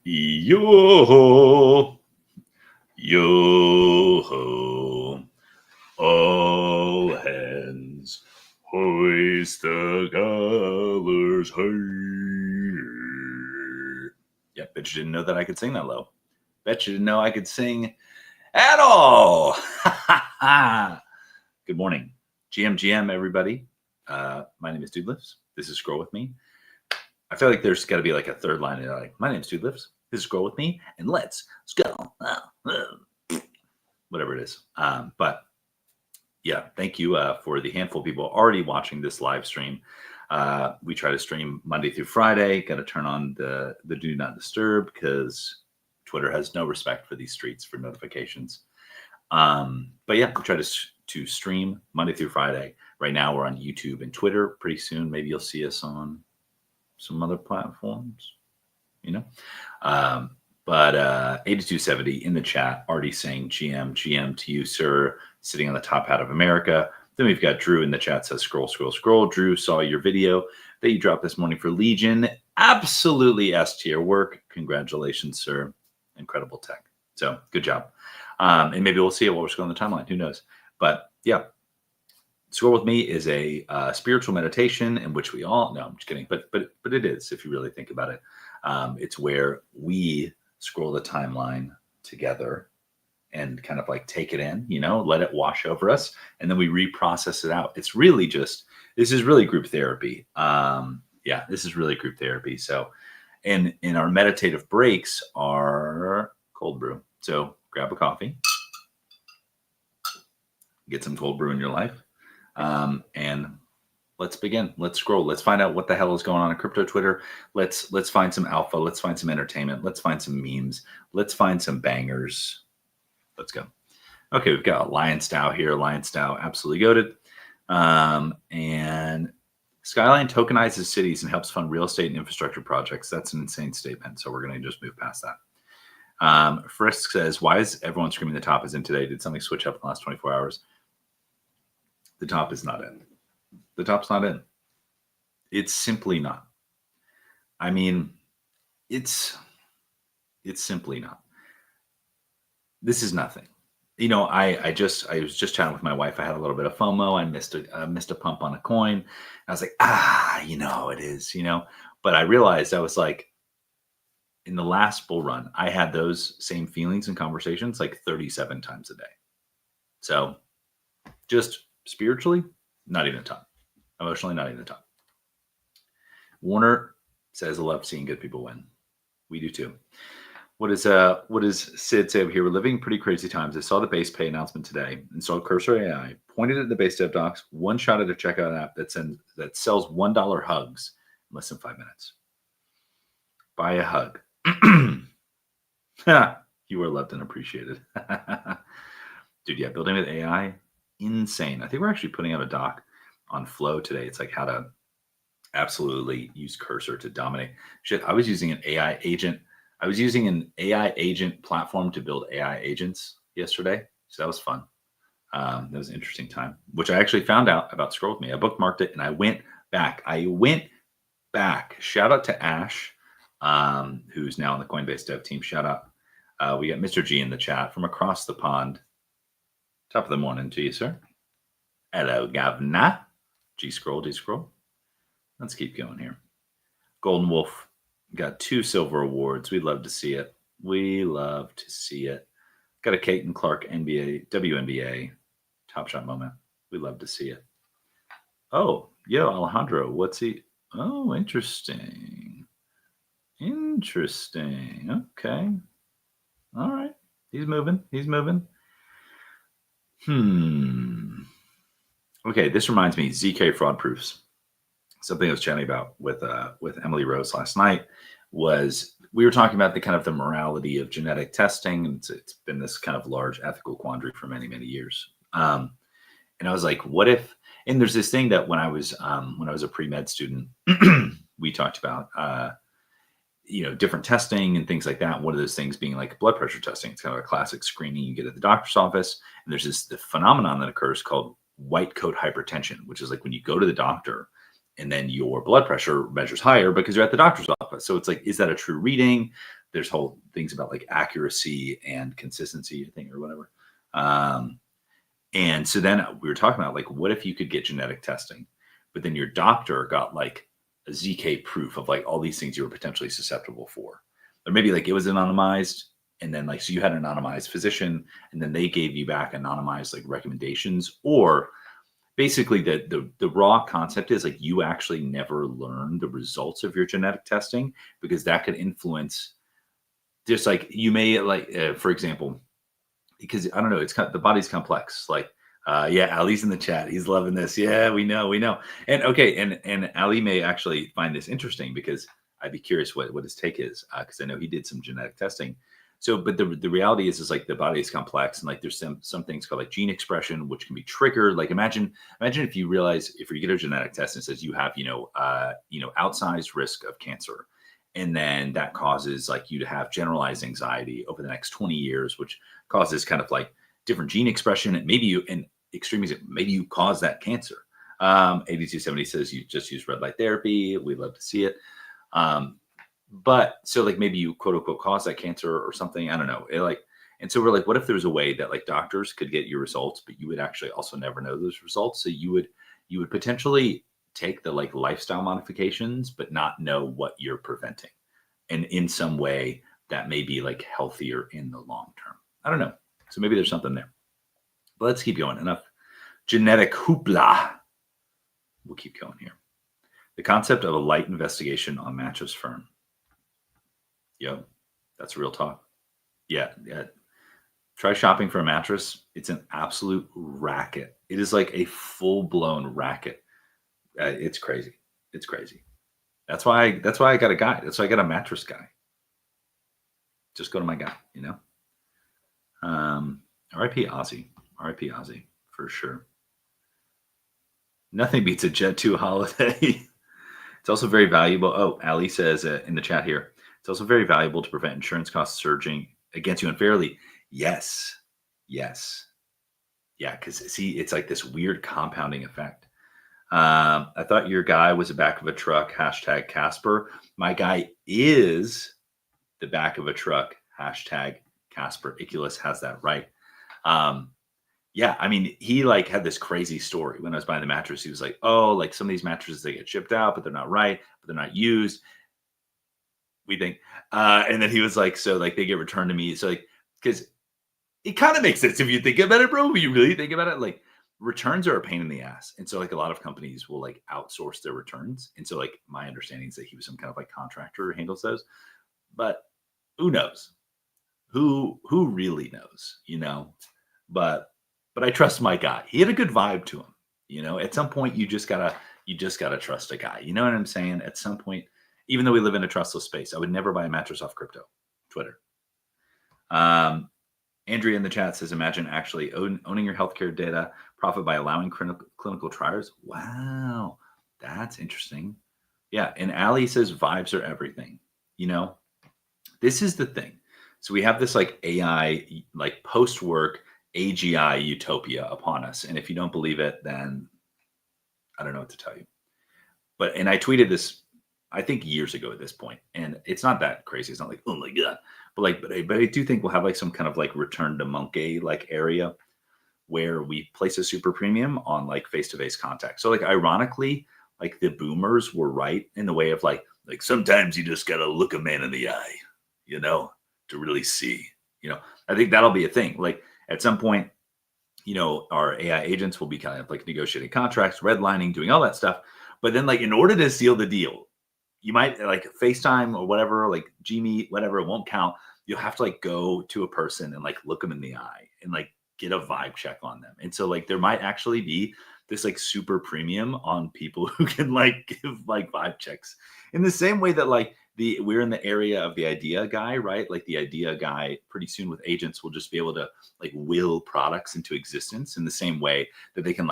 Yo, yo ho, all hands, hoist the colors high. Yeah, bet you didn't know that I could sing that low. Bet you didn't know I could sing at all. Good morning. GM, everybody. My name is Dude Lifts. This is Scroll With Me. I feel like there's got to be like a third line. Like, my name's Dude Lifts. This is Scroll With Me, and let's go. Whatever it is. But yeah, thank you for the handful of people already watching this live stream. We try to stream Monday through Friday. Got to turn on the Do Not Disturb because Twitter has no respect for these streets for notifications. But yeah, we try to stream Monday through Friday. Right now we're on YouTube and Twitter. Pretty soon, maybe you'll see us on some other platforms, you know. But 8270 in the chat already saying GM to you, sir, sitting on the top hat of America. Then we've got Drew in the chat says scroll. Drew, saw your video that you dropped this morning for Legion. Absolutely S tier work. Congratulations, sir. Incredible tech. So good job. And maybe we'll see it while we're scrolling the timeline. Who knows? But yeah, Scroll With Me is a spiritual meditation in which we all, no, I'm just kidding. But it is, if you really think about it. It's where we scroll the timeline together and kind of like take it in, you know, let it wash over us. And then we reprocess it out. It's really just, this is really group therapy. Yeah, this is really group therapy. So, and in our meditative breaks are cold brew. So grab a coffee, get some cold brew in your life. And let's begin. Let's scroll. Let's find out what the hell is going on in crypto Twitter. Let's find some alpha. Let's find some entertainment. Let's find some memes. Let's find some bangers. Let's go. Okay, we've got Lion Stow here. Lion Stow, absolutely goated. And Skyline tokenizes cities and helps fund real estate and infrastructure projects. That's an insane statement. So we're going to just move past that. Frisk says, why is everyone screaming the top is in today? Did something switch up in the last 24 hours? The top is not in. The top's not in. It's simply not. I mean, it's simply not. This is nothing. You know, I was just chatting with my wife. I had a little bit of FOMO. I missed a pump on a coin. I was like, you know how it is, you know. But I realized I was like, in the last bull run, I had those same feelings and conversations like 37 times a day. So just spiritually, not even a ton. Emotionally, not even a ton. Warner says, I love seeing good people win. We do too. What does Sid say over here? We're living pretty crazy times. I saw the base pay announcement today, installed Cursor AI, pointed at the base dev docs, one shot at a checkout app that sells $1 hugs in less than 5 minutes. Buy a hug. You are loved and appreciated. Dude, yeah, building with AI, insane. I think we're actually putting out a doc on Flow today. It's like how to absolutely use Cursor to dominate. Shit, I was using an AI agent. I was using an AI agent platform to build AI agents yesterday. So that was fun. That was an interesting time, which I actually found out about Scroll With Me. I bookmarked it and I went back. Shout out to Ash, who's now on the Coinbase dev team. Shout out. We got Mr. G in the chat from across the pond. Top of the morning to you, sir. Hello, Gavna. G scroll. Let's keep going here. Golden Wolf got 2 silver awards. We'd love to see it. Got a Caitlin Clark WNBA Top Shot moment. We'd love to see it. Oh, yo, Alejandro. What's he? Oh, interesting. Okay. All right. He's moving. Okay, this reminds me, ZK fraud proofs. Something I was chatting about with Emily Rose last night was we were talking about the kind of the morality of genetic testing, and it's been this kind of large ethical quandary for many, many years. And I was like, what if? And there's this thing that when I was a pre-med student, we talked about different testing and things like that. One of those things being like blood pressure testing. It's kind of a classic screening you get at the doctor's office. And there's the phenomenon that occurs called white coat hypertension, which is like when you go to the doctor and then your blood pressure measures higher because you're at the doctor's office. So it's like, is that a true reading? there's whole things about like accuracy and consistency, I think, or whatever. Um, and so then we were talking about like, what if you could get genetic testing, but then your doctor got like a ZK proof of like all these things you were potentially susceptible for, or maybe like it was anonymized, and then like so you had an anonymized physician, and then they gave you back anonymized like recommendations, or basically the raw concept is like you actually never learn the results of your genetic testing because that could influence just like you may like for example, because I don't know, it's kind of, the body's complex. Like, yeah, Ali's in the chat. He's loving this. Yeah, we know. And okay, and Ali may actually find this interesting because I'd be curious what his take is because I know he did some genetic testing. So, but the reality is like the body is complex and like there's some things called like gene expression which can be triggered. Like imagine if you realize if you get a genetic test and it says you have outsized risk of cancer, and then that causes like you to have generalized anxiety over the next 20 years, which causes kind of like different gene expression, and maybe you in extremes, maybe you cause that cancer. 8270 says you just use red light therapy. We love to see it. But so like maybe you quote unquote cause that cancer or something. I don't know. And so we're like, what if there's a way that like doctors could get your results, but you would actually also never know those results. So you would potentially take the like lifestyle modifications, but not know what you're preventing. And in some way that may be like healthier in the long term. I don't know. So maybe there's something there. But let's keep going. Enough genetic hoopla. We'll keep going here. The concept of a light investigation on mattress firm. Yep, that's real talk. Yeah. Try shopping for a mattress. It's an absolute racket. It is like a full-blown racket. It's crazy. It's crazy. That's why I got a guy. That's why I got a mattress guy. Just go to my guy, you know? R.I.P. Ozzy. R.I.P. Ozzy, for sure. Nothing beats a Jet 2 holiday. It's also very valuable. Oh, Ali says in the chat here, it's also very valuable to prevent insurance costs surging against you unfairly. Yes. Yeah, because see, it's like this weird compounding effect. I thought your guy was the back of a truck, hashtag Casper. My guy is the back of a truck, hashtag Casper. Iculus has that right. Yeah, I mean, he like had this crazy story when I was buying the mattress. He was like, oh, like some of these mattresses, they get shipped out, but they're not right, but they're not used. We think. And then he was like, so like they get returned to me. So like, because it kind of makes sense if you think about it, bro. If you really think about it, like returns are a pain in the ass. And so like a lot of companies will like outsource their returns. And so like my understanding is that he was some kind of like contractor who handles those. But who knows? Who really knows, you know? But I trust my guy. He had a good vibe to him. You know, at some point you just gotta trust a guy. You know what I'm saying? At some point, even though we live in a trustless space, I would never buy a mattress off crypto, Twitter. Andrea in the chat says, imagine actually owning your healthcare data, profit by allowing clinical trials. Wow, that's interesting. Yeah, and Ali says vibes are everything. You know, this is the thing. So we have this like AI, like post-work AGI utopia upon us. And if you don't believe it, then I don't know what to tell you. And I tweeted this, I think years ago at this point, and it's not that crazy. It's not like, oh my God, but I do think we'll have like some kind of like return to monkey like area where we place a super premium on like face-to-face contact. So like ironically, like the boomers were right in the way of like sometimes you just got to look a man in the eye, you know, to really see, you know. I think that'll be a thing. Like at some point, you know, our AI agents will be kind of like negotiating contracts, redlining, doing all that stuff. But then like in order to seal the deal, you might like FaceTime or whatever, like Gmeet, whatever, it won't count. You'll have to like go to a person and like look them in the eye and like get a vibe check on them. And so like there might actually be this like super premium on people who can like give like vibe checks in the same way that like we're in the area of the idea guy, right? Like the idea guy pretty soon with agents will just be able to like will products into existence in the same way that they can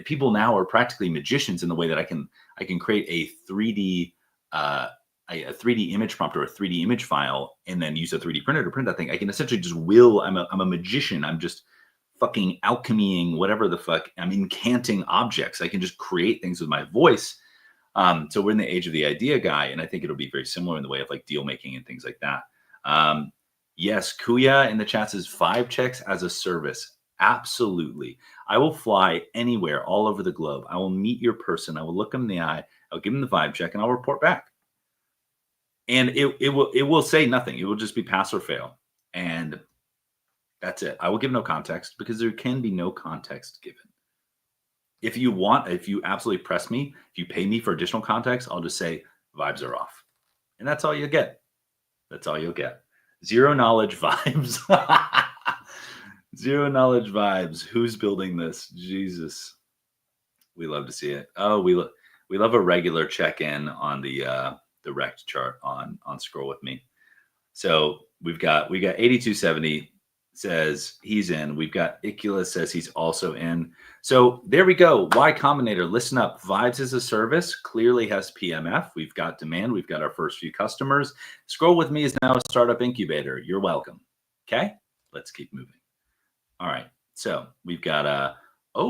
people now are practically magicians in the way that I can create a 3D a 3D image prompt or a 3D image file and then use a 3D printer to print that thing. I can essentially just I'm a magician. I'm just fucking alchemying whatever the fuck. I'm incanting objects. I can just create things with my voice. So we're in the age of the idea guy, and I think it'll be very similar in the way of like deal making and things like that. Um, yes, Kuya in the chat says vibe checks as a service. Absolutely. I will fly anywhere all over the globe. I will meet your person. I will look them in the eye. I'll give them the vibe check and I'll report back. And it will say nothing. It will just be pass or fail. And that's it. I will give no context because there can be no context given. If you absolutely press me, if you pay me for additional context, I'll just say vibes are off. And that's all you get. That's all you'll get. Zero knowledge vibes. Zero knowledge vibes. Who's building this? Jesus. We love to see it. Oh, we love a regular check-in on the rect chart on Scroll With Me. So we got 8270 says he's in. We've got Icula says he's also in. So there we go. Y Combinator, listen up. Vibes as a service clearly has PMF. We've got demand. We've got our first few customers. Scroll With Me is now a startup incubator. You're welcome. Okay, let's keep moving. All right. So we've got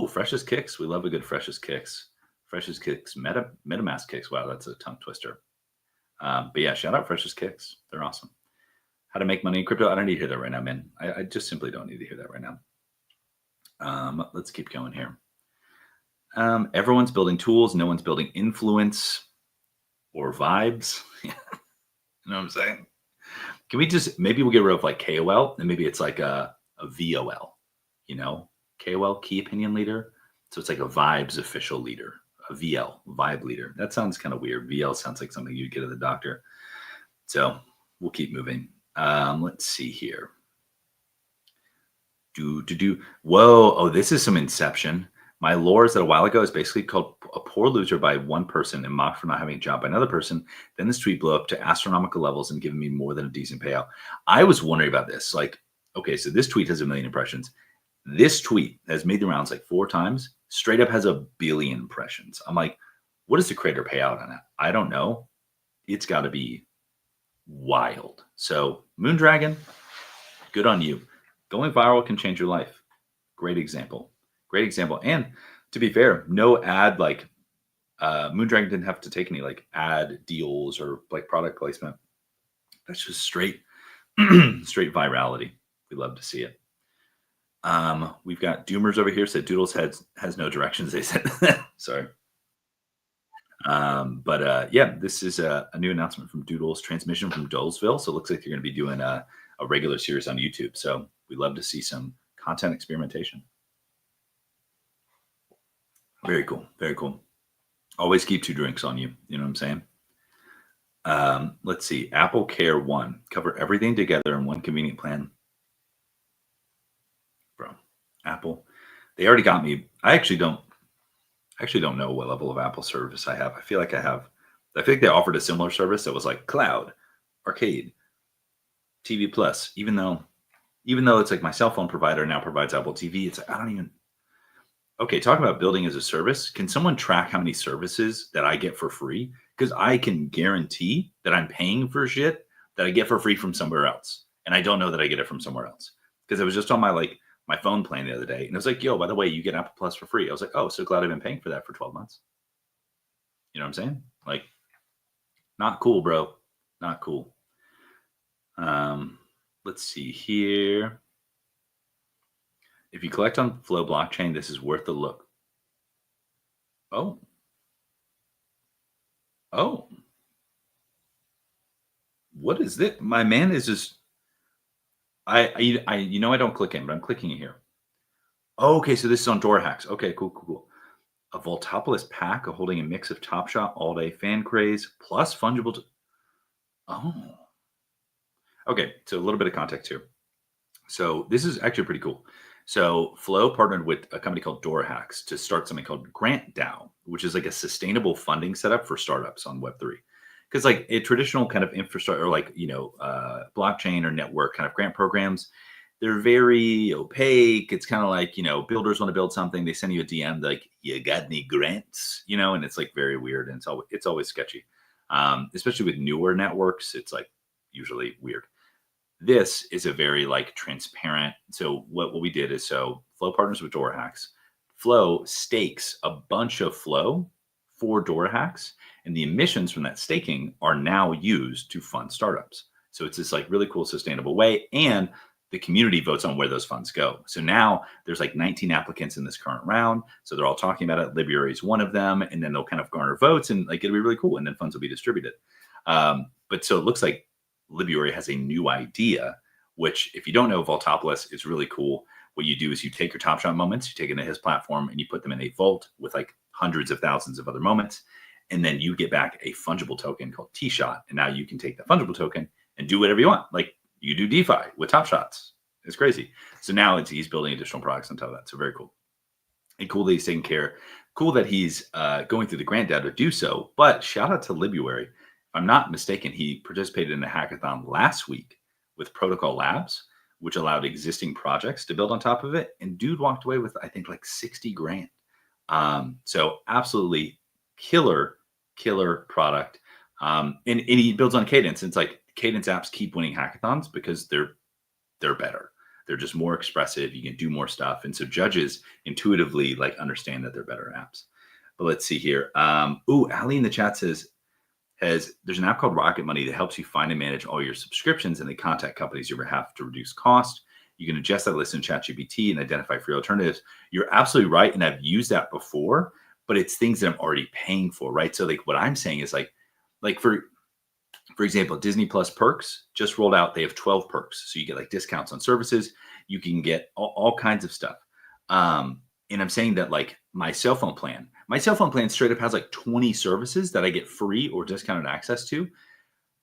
Freshest Kicks. We love a good Freshest Kicks. Freshest Kicks, MetaMask Kicks. Wow, that's a tongue twister. But yeah, shout out Freshest Kicks. They're awesome. How to make money in crypto. I don't need to hear that right now, man. I just simply don't need to hear that right now. Let's keep going here. Everyone's building tools. No one's building influence or vibes. You know what I'm saying? Can we just, maybe we'll get rid of like KOL and maybe it's like a VOL, you know, KOL, key opinion leader. So it's like a vibes official leader, a VL, vibe leader. That sounds kind of weird. VL sounds like something you'd get at the doctor. So we'll keep moving. Let's see here. Whoa. Oh, this is some Inception. My lore is that a while ago is basically called a poor loser by one person and mocked for not having a job by another person. Then this tweet blew up to astronomical levels and given me more than a decent payout. I was wondering about this. Like, okay, so this tweet has 1 million impressions. This tweet has made the rounds like 4 times. Straight up has 1 billion impressions. I'm like, what does the creator pay out on it? I don't know. It's got to be wild. So Moondragon, good on you. Going viral can change your life. Great example. Great example. And to be fair, no ad, like Moondragon didn't have to take any like ad deals or like product placement. That's just straight straight virality. We love to see it. We've got Doomers over here said Doodles has no directions. They said sorry. Yeah, this is a new announcement from Doodles, transmission from Dolesville. So it looks like you're going to be doing a regular series on YouTube. So we love to see some content experimentation. Very cool. Very cool. Always keep 2 drinks on you. You know what I'm saying? Let's see. Apple Care One. Cover everything together in one convenient plan. Bro, Apple. They already got me. I actually don't know what level of Apple service I have. I feel like they offered a similar service that was like cloud, arcade, TV Plus, even though it's like my cell phone provider now provides Apple TV. It's like, okay, talking about building as a service. Can someone track how many services that I get for free? Because I can guarantee that I'm paying for shit that I get for free from somewhere else. And I don't know that I get it from somewhere else. Because I was just on my phone plan the other day. And it was like, yo, by the way, you get Apple Plus for free. I was like, oh, so glad I've been paying for that for 12 months. You know what I'm saying? Like, not cool, bro. Not cool. Let's see here. If you collect on Flow blockchain, this is worth a look. Oh. What is this? My man is just, I don't click in, but I'm clicking it here. Oh, okay, so this is on Door Hacks. Okay, cool. A Voltopolis pack holding a mix of Top Shot, All Day Fan Craze, plus fungible. Oh. Okay, so a little bit of context here. So this is actually pretty cool. So Flow partnered with a company called Door Hacks to start something called Grant DAO, which is like a sustainable funding setup for startups on Web3. Because like a traditional kind of infrastructure, or like, blockchain or network kind of grant programs, they're very opaque. It's kind of like, builders want to build something. They send you a DM like, you got any grants? And it's like very weird. And it's always sketchy. Especially with newer networks, it's like usually weird. This is a very like transparent. So what we did is, so Flow partners with Door Hacks. Flow stakes a bunch of Flow for Door Hacks. And the emissions from that staking are now used to fund startups. So it's this like really cool sustainable way. And the community votes on where those funds go. So now there's like 19 applicants in this current round. So they're all talking about it. Libuary is one of them. And then they'll kind of garner votes and like it'll be really cool. And then funds will be distributed. But so it looks like Libuary has a new idea, which if you don't know, Vaultopolis is really cool. What you do is you take your Top Shot moments, you take it into his platform and you put them in a vault with like hundreds of thousands of other moments. And then you get back a fungible token called T-Shot. And now you can take that fungible token and do whatever you want. Like you do DeFi with Top Shots. It's crazy. So now he's building additional products on top of that. So very cool. And cool that he's taking care. Cool that he's going through the grant data to do so. But shout out to Libuary. If I'm not mistaken, he participated in a hackathon last week with Protocol Labs, which allowed existing projects to build on top of it. And dude walked away with, I think, like 60 grand. So absolutely killer product. And he builds on Cadence. It's like Cadence apps keep winning hackathons because they're better. They're just more expressive. You can do more stuff. And so judges intuitively like understand that they're better apps. But let's see here. Ali in the chat says, there's an app called Rocket Money that helps you find and manage all your subscriptions and they contact companies on your behalf to reduce cost. You can adjust that list in ChatGPT and identify free alternatives. You're absolutely right. And I've used that before, but it's things that I'm already paying for, right? So like what I'm saying is like for example, Disney Plus perks just rolled out. They have 12 perks. So you get like discounts on services. You can get all kinds of stuff. And I'm saying that like my cell phone plan straight up has like 20 services that I get free or discounted access to,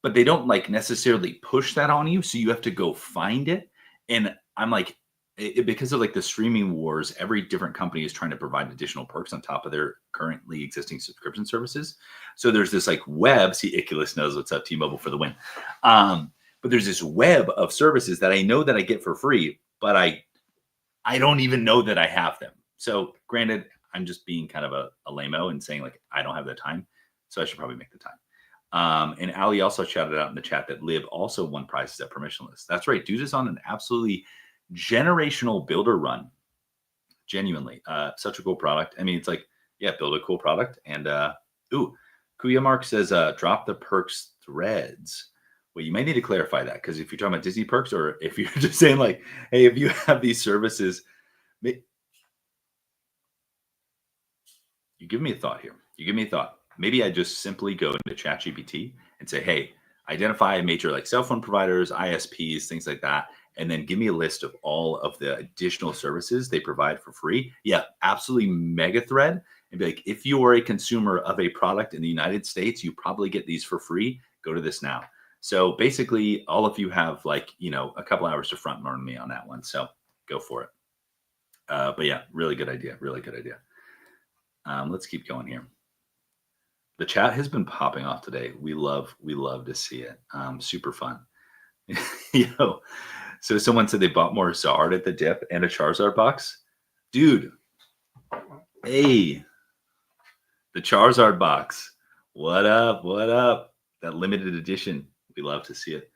but they don't like necessarily push that on you. So you have to go find it. And I'm like, because of like the streaming wars, every different company is trying to provide additional perks on top of their currently existing subscription services. So there's this like web. See, Iculus knows what's up. T-Mobile for the win. But there's this web of services that I know that I get for free, but I don't even know that I have them. So granted, I'm just being kind of a lame-o and saying like I don't have the time, so I should probably make the time. And Ali also shouted out in the chat that Lib also won prizes at permissionless. That's right. Dude is on an absolutely generational builder run. Genuinely. Such a cool product. I mean, it's like, yeah, build a cool product. And Kuya Mark says, drop the perks threads. Well, you might need to clarify that because if you're talking about Disney perks or if you're just saying like, hey, if you have these services, you give me a thought here. Maybe I just simply go into ChatGPT and say, hey, identify major like cell phone providers, ISPs, things like that, and then give me a list of all of the additional services they provide for free. Yeah, absolutely mega thread. And be like, if you are a consumer of a product in the United States, you probably get these for free. Go to this now. So basically, all of you have like, a couple hours to front burn me on that one. So go for it. But yeah, really good idea. Let's keep going here. The chat has been popping off today. We love to see it. Super fun. So someone said they bought more Zard at the dip and a Charizard box. Dude, hey, the Charizard box. What up? That limited edition. We love to see it.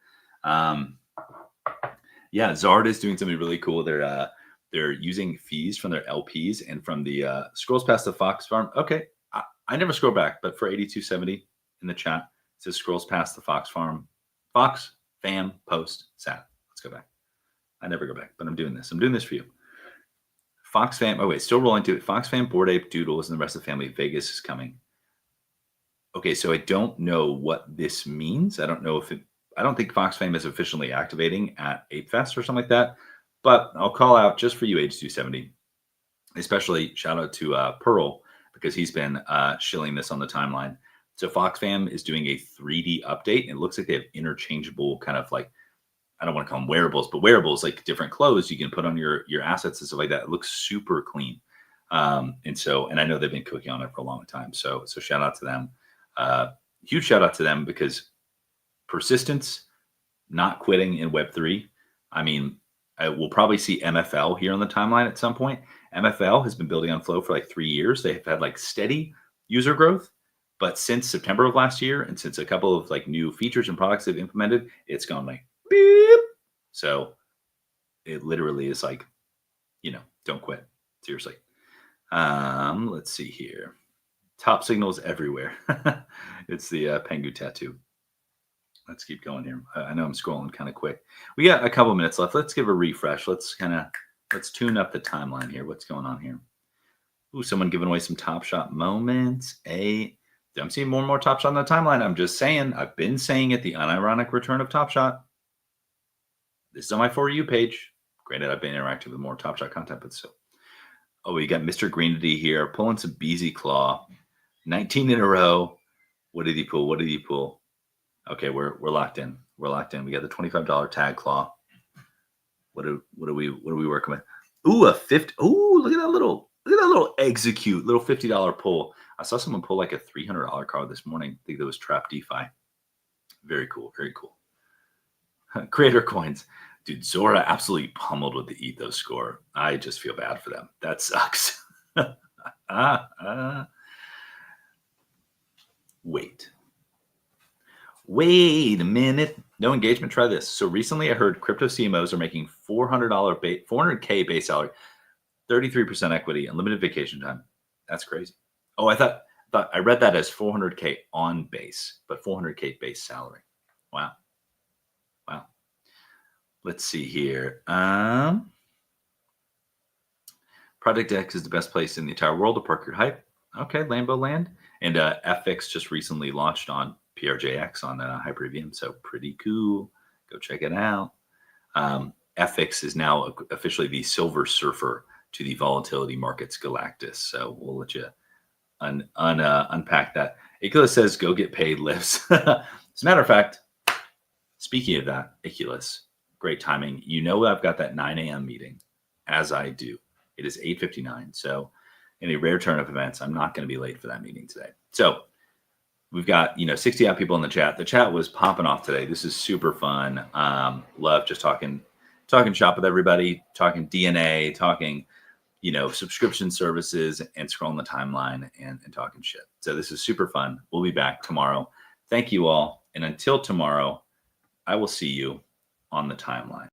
Yeah, Zard is doing something really cool. They're using fees from their LPs and from the scrolls past the Fox Farm. Okay, I never scroll back, but for 8270 in the chat, it says scrolls past the Fox Farm. Fox, fam, post, sat. Let's go back. I never go back, but I'm doing this. I'm doing this for you. Fox fam. Oh, wait, still rolling to it. Fox fam, Bored Ape, Doodles, and the rest of the family. Vegas is coming. Okay, so I don't know what this means. I don't think Fox fam is officially activating at Ape Fest or something like that, but I'll call out just for you, H270. Especially shout out to Pearl because he's been shilling this on the timeline. So Fox fam is doing a 3D update. And it looks like they have interchangeable kind of like, I don't want to call them wearables, but wearables like different clothes you can put on your assets and stuff like that. It looks super clean. And I know they've been cooking on it for a long time. So shout out to them. Huge shout out to them because persistence, not quitting in Web3. I mean, we'll probably see MFL here on the timeline at some point. MFL has been building on Flow for like 3 years. They've had like steady user growth, but since September of last year and since a couple of like new features and products they've implemented, it's gone like beep. So it literally is like, don't quit. Seriously. Let's see here. Top signals everywhere. It's the Pengu tattoo. Let's keep going here. I know I'm scrolling kind of quick. We got a couple minutes left. Let's give a refresh. Let's tune up the timeline here. What's going on here? Ooh, someone giving away some Top Shot moments. I'm seeing more and more Top Shot on the timeline. I'm just saying. I've been saying it. The unironic return of Top Shot. This is on my For You page. Granted, I've been interactive with more Top Shot content, but still. Oh, we got Mr. Greenity here pulling some Beezy Claw. 19 in a row. What did he pull? What did he pull? Okay, we're locked in. We're locked in. We got the $25 tag claw. What are we working with? Ooh, a 50. Ooh, look at that little execute, little $50 pull. I saw someone pull like a $300 card this morning. I think that was Trap DeFi. Very cool, very cool. Creator coins. Dude, Zora absolutely pummeled with the Ethos score. I just feel bad for them. That sucks. Wait a minute. No engagement. Try this. So recently I heard crypto CMOs are making $400K base salary, 33% equity, and limited vacation time. That's crazy. Oh, I thought I read that as 400K on base, but 400K base salary. Wow. Let's see here. Project X is the best place in the entire world to park your hype. Okay, Lambo Land. And FX just recently launched on PRJX on Hyper-EVM, so pretty cool. Go check it out. FX is now officially the silver surfer to the volatility markets Galactus. So we'll let you unpack that. Iculus says, go get paid, Lives. As a matter of fact, speaking of that, Iculus, great timing. You know I've got that 9 a.m. meeting, as I do. It is 8:59. So in a rare turn of events, I'm not going to be late for that meeting today. So we've got 60 odd people in the chat. The chat was popping off today. This is super fun. Love just talking shop with everybody, talking DNA, talking subscription services, and scrolling the timeline and talking shit. So this is super fun. We'll be back tomorrow. Thank you all. And until tomorrow, I will see you on the timeline.